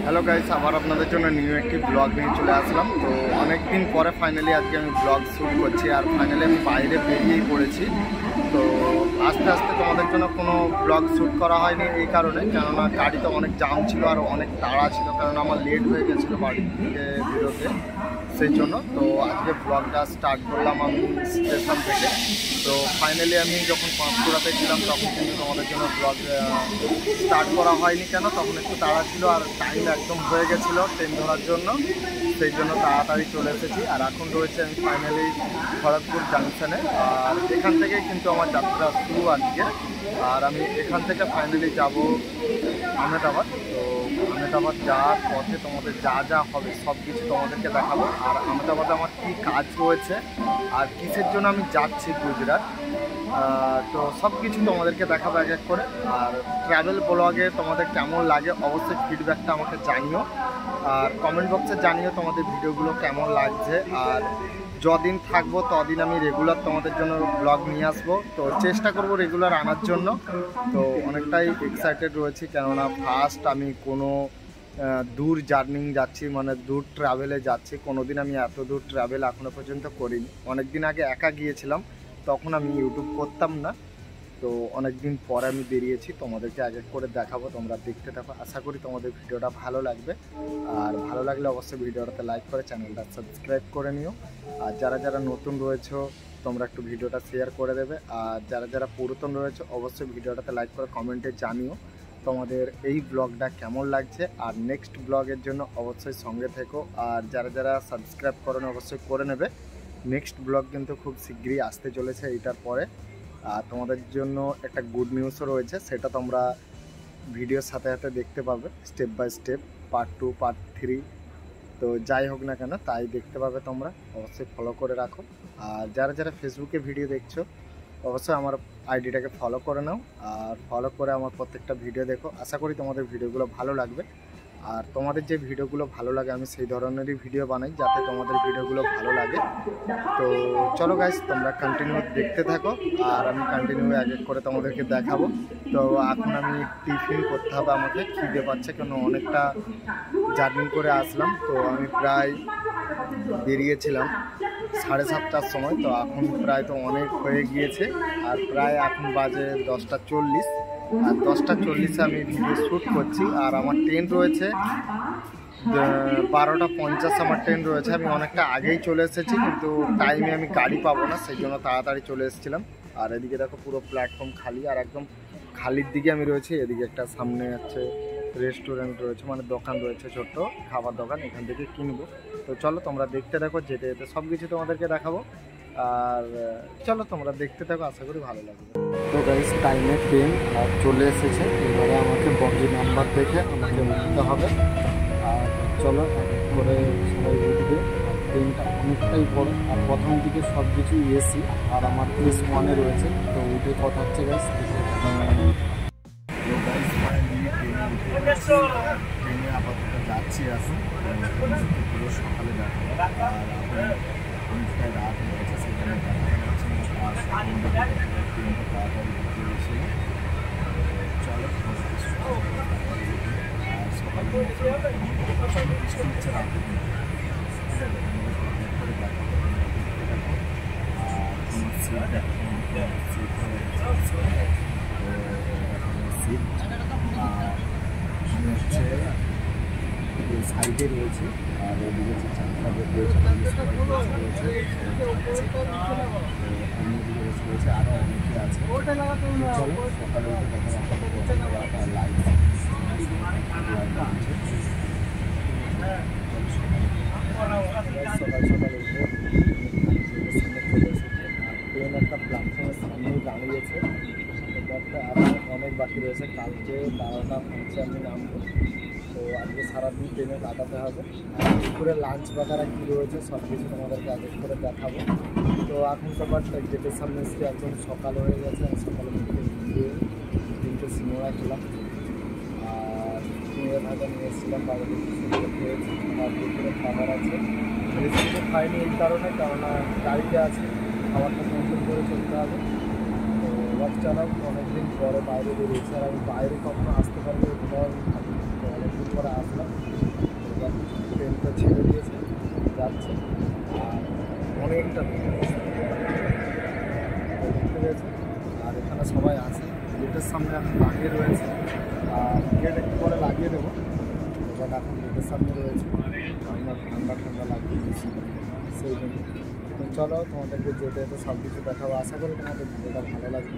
Hello guys, আবার আপনাদের জন্য নিউ একটি ব্লগ নিয়ে চলে আসলাম। তো অনেক দিন পরে ফাইনালি আজকে আমি ব্লগ শ্যুট করছি, আর ফাইনালি আমি বাইরে বেরিয়েই পড়েছি। তো আস্তে আস্তে তোমাদের জন্য কোনো ব্লগ শ্যুট করা হয়নি এই কারণে, কেননা গাড়িতে অনেক জাম ছিল আর অনেক তাড়া ছিল, কারণ আমার লেট হয়ে গেছিলো বাড়ি থেকে বেরোতে, সেই জন্য। তো আজকে ব্লগটা স্টার্ট করলাম আমি স্টেশন থেকে। তো ফাইনালি আমি যখন পাঁশকুড়াতে ছিলাম তখন কিন্তু তোমাদের জন্য ব্লগ স্টার্ট করা হয়নি, কেন তখন একটু তাড়া ছিল আর টাইম একদম হয়ে গেছিলো ট্রেন ধরার জন্য, সেই জন্য তাড়াতাড়ি চলে এসেছি। আর এখন রয়েছে আমি ফাইনালি খড়গপুর জাংশনে, আর এখান থেকেই কিন্তু আমার যাত্রা শুরু আজকে। আর আমি এখান থেকে ফাইনালি যাব আহমেদাবাদ। তো আহমেদাবাদ যাওয়ার পথে তোমাদের যা যা হবে সব কিছু তোমাদেরকে দেখাবো, আর আহমেদাবাদে আমার কী কাজ রয়েছে আর কিসের জন্য আমি যাচ্ছি গুজরাট, তো সব কিছু তোমাদেরকে দেখাবো এক এক করে। আর ট্রাভেল ব্লগে তোমাদের কেমন লাগে অবশ্যই ফিডব্যাকটা আমাকে জানিও, আর কমেন্ট বক্সে জানিও তোমাদের ভিডিওগুলো কেমন লাগছে। আর যদিন থাকবো তদিন আমি রেগুলার তোমাদের জন্য ব্লগ নিয়ে আসবো, তো চেষ্টা করব রেগুলার আনার জন্য। তো অনেকটাই এক্সাইটেড রয়েছি, কেননা ফার্স্ট আমি কোনো দূর জার্নি যাচ্ছি, মানে দূর ট্রাভেলে যাচ্ছি। কোনোদিন আমি এত দূর ট্রাভেল এখনও পর্যন্ত করিনি। অনেক দিন আগে একা গিয়েছিলাম, তখন আমি ইউটিউব করতাম না। তো অনেক দিন পরে আমি বেরিয়েছি, তোমাদেরকে এক এক করে দেখাবো, তোমরা দেখতে থাকো। আশা করি তোমাদের ভিডিওটা ভালো লাগবে, আর ভালো লাগলে অবশ্যই ভিডিওটাতে লাইক করে চ্যানেলটা সাবস্ক্রাইব করে নিও। আর যারা যারা নতুন রয়েছো তোমরা একটু ভিডিওটা শেয়ার করে দেবে, আর যারা যারা পুরাতন রয়েছে অবশ্যই ভিডিওটাতে লাইক করে কমেন্টে জানিও তোমাদের এই ব্লগটা কেমন লাগছে। আর নেক্সট ব্লগের জন্য অবশ্যই সঙ্গে থেকো, আর যারা যারা সাবস্ক্রাইব করেন অবশ্যই করে নেবে। নেক্সট ব্লগ কিন্তু খুব শীঘ্রই আসতে চলেছে এইটার পরে। আর তোমাদের জন্য একটা গুড নিউজও রয়েছে, সেটা তোমরা ভিডিওর সাথে সাথে দেখতে পাবে step by step, part 2 part 3। তো যাই হোক না কেন তাই দেখতে পাবে, তোমরা অবশ্যই ফলো করে রাখো। আর যারা যারা ফেসবুকে ভিডিও দেখছো অবশ্যই আমার আইডিটাকে ফলো করে নাও, আর ফলো করে আমার প্রত্যেকটা ভিডিও দেখো। আশা করি তোমাদের ভিডিওগুলো ভালো লাগবে, আর তোমাদের যে ভিডিওগুলো ভালো লাগে আমি সেই ধরনেরই ভিডিও বানাই যাতে তোমাদের ভিডিওগুলো ভালো লাগে। তো চলো গাইস, তোমরা কন্টিনিউ দেখতে থাকো, আর আমি কন্টিনিউ এক এক করে তোমাদেরকে দেখাবো। তো এখন আমি টিফিন করতে হবে, আমাকে খিদে পাচ্ছে, কেন অনেকটা জার্নি করে আসলাম। তো আমি প্রায় বেরিয়েছিলাম 7:30টার সময়, তো এখন প্রায় তো অনেক হয়ে গিয়েছে, আর প্রায় এখন বাজে 10:40। আর 10:40-এ আমি ভিডিও শ্যুট করছি, আর আমার ট্রেন রয়েছে 12:50 আমার ট্রেন রয়েছে। আমি অনেকটা আগেই চলে এসেছি, কিন্তু টাইমে আমি গাড়ি পাবো না, সেই জন্য তাড়াতাড়ি চলে এসেছিলাম। আর এদিকে দেখো পুরো প্ল্যাটফর্ম খালি, আর একদম খালির দিকে আমি রয়েছি। এদিকে একটা সামনে হচ্ছে রেস্টুরেন্ট রয়েছে, মানে দোকান রয়েছে, ছোট্ট খাবার দোকান, এখান থেকে কিনবো। তো চলো তোমরা দেখতে থাকো, যেতে যেতে সব কিছু তোমাদেরকে দেখাবো। আর চলো তোমরা দেখতে থাকো, আশা করি ভালো লাগবে। তো গাইস, টাইমে ট্রেন আর চলে এসেছে, এবারে আমাকে বগি নাম্বার দেখে আমাকে উঠতে হবে। আর চলো এক এক করে সবাই উঠবে। ট্রেনটা অনেকটাই বড়, আর প্রথম দিকে সব কিছু এসি, আর আমার S1-এ রয়েছে। তো উঠে কথা হচ্ছে গাইস, ট্রেনে আপাতত যাচ্ছি আসুন। পুরো সকালে দেখা, আর অনেকটাই রাত হয়ে গেছে, সেখানে দেখা যাচ্ছে না। আর ট্রেনটা তাড়াতাড়ি ঢুকে গেছিল। চলো আর সকালে বৃষ্টি হচ্ছে রাতে, সিট হচ্ছে সাইডে রয়েছে, আর ওদিকে হচ্ছে চারটা বেড রয়েছে, রয়েছে আরও অনেকে আছে। চলো সকালে উঠে দেখা লাইট সকাল সকাল উঠে ট্রেন একটা প্ল্যাটফর্মের সামনেই দাঁড়িয়েছে। আরও অনেক বাকি রয়েছে, কালকে 12:50 আমি নামবো। তো আজকে সারাদিন ট্রেনে কাটাতে হবে। আর দুপুরে লাঞ্চ বাগারা কী রয়েছে সব কিছু তোমাদেরকে আগে করে দেখাবো। তো এখন তো বাট গেটের সামনে এসে একদম সকাল হয়ে গেছে, আর সকালে গিয়ে 3টে সিনেমা খেলাম, আর চিংড়ি ভাজা নিয়ে এসেছিলাম বাড়িতে, খেয়েছি। আর দুপুরে খাবার আছে, রেস্টুরেন্টে খাইনি এই কারণে, কেননা গাড়িতে আছে, খাবারটা কন্ট্রোল করে চলতে হবে। তো ওয়াক চালাও, অনেকদিন পরে বাইরে বেরিয়েছি, আর আমি বাইরে কখনো আসতে পারবো এটাও ভাবি। তো অনেকদিন পরে আসলাম। যাচ্ছে আর অনেকটা দেখতে পেয়েছে। আর এখানে সবাই আছে, গেটের সামনে এখন লাগিয়ে রয়েছে, আর গেট একটু পরে লাগিয়ে দেবো, বাট এখন গেটের সামনে রয়েছে, আমার ঠান্ডা ঠান্ডা লাগিয়ে দিয়েছি সেই জন্য। তো চলো তোমাদেরকে যেতে যেতে সব কিছু দেখাবো, আশা করি তোমাদের ভিডিওটা ভালো লাগবে।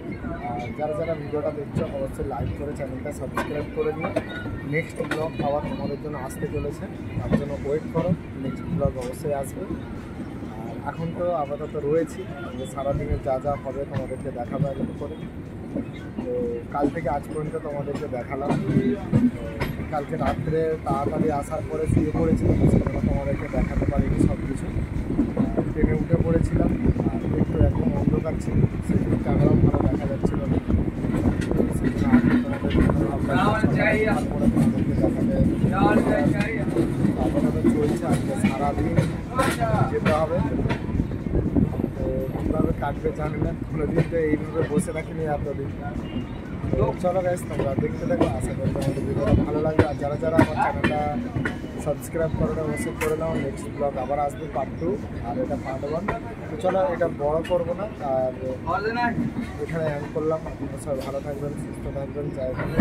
আর যারা যারা ভিডিওটা দেখছো অবশ্যই লাইক করে চ্যানেলটা সাবস্ক্রাইব করে নিও। নেক্সট ব্লগ আবার তোমাদের জন্য আসতে চলেছে, তার জন্য ওয়েট করো, নেক্সট ব্লগ অবশ্যই আসবে। আর এখন তো আপাতত রয়েছি, সারাদিনে যা যা হবে তোমাদেরকে দেখাবো এরকম করে। তো কাল থেকে আজ পর্যন্ত তোমাদেরকে দেখালাম। কালকে রাত্রে তাড়াতাড়ি আসার পরে শুয়ে পড়েছিলাম, সেজন্য তোমাদেরকে দেখাতে পারিনি সব কিছু। ট্রেনে উঠে পড়েছিলাম আর একটু একদম অন্ধকার ছিল, সেই জন্য ক্যামেরাও ভালো দেখা যাচ্ছিল না। সেই জন্য আগে তোমাদের আপাতত চলছে, আজকে সারাদিন যেতে হবে। তো কীভাবে কাটবে জানি না, কোনোদিন তো এইভাবে বসে রাখিনি এতদিন। তো চলো গাইস, তোমরা দেখতে থাকো, আশা করি তোমাদের ভিডিওটা ভালো লাগবে। আর যারা যারা আমার চ্যানেলটা সাবস্ক্রাইব করে অবশ্যই করে নাও। নেক্সট ব্লগ আবার আসবে পার্ট 2, আর এটা পার্ট 1। তো চলো এটা বড় করবো না, আর এখানে এন্ড করলাম। আপনারা সবাই ভালো থাকবেন, সুস্থ থাকবেন, জয় হিন্দ।